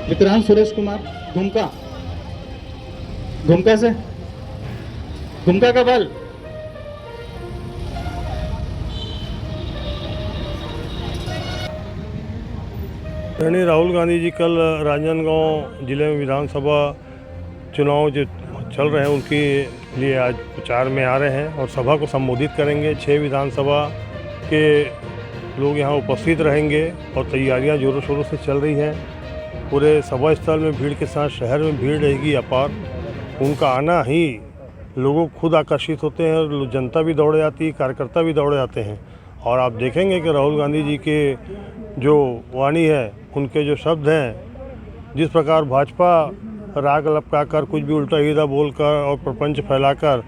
विक्रांत सुरेश कुमार घुमका, घुमका से, घुमका का बल। यानी राहुल गांधी जी कल राजनांदगांव जिले में विधानसभा चुनाव जो चल रहे हैं उनके लिए आज प्रचार में आ रहे हैं और सभा को संबोधित करेंगे। 6 विधानसभा के लोग यहाँ उपस्थित रहेंगे और तैयारियां जोरों शोरों से चल रही हैं। पूरे सभा स्थल में भीड़ के साथ शहर में भीड़ रहेगी अपार। उनका आना ही लोगों खुद आकर्षित होते हैं और जनता भी दौड़े आती है, कार्यकर्ता भी दौड़े आते हैं। और आप देखेंगे कि राहुल गांधी जी के जो वाणी है, उनके जो शब्द हैं, जिस प्रकार भाजपा राग लपकाकर कुछ भी उल्टा सीधा बोलकर और प्रपंच फैलाकर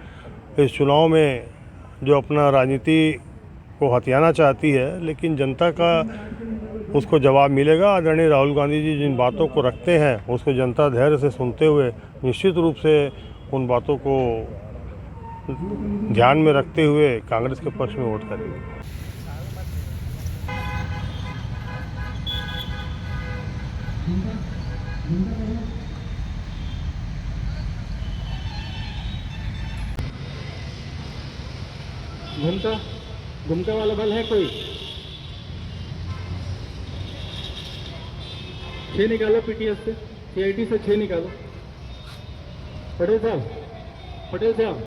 इस चुनाव में जो अपना राजनीति को हथियाना चाहती है, लेकिन जनता का उसको जवाब मिलेगा। आदरणीय राहुल गांधी जी जिन बातों को रखते हैं उसको जनता धैर्य से सुनते हुए निश्चित रूप से उन बातों को ध्यान में रखते हुए कांग्रेस के पक्ष में वोट करेंगे। घुमका, घुमका वाला बल है कोई? 6 निकालो पीटीएस से, सीआईटी से 6 निकालो। पटेल साहब, पटेल साहब।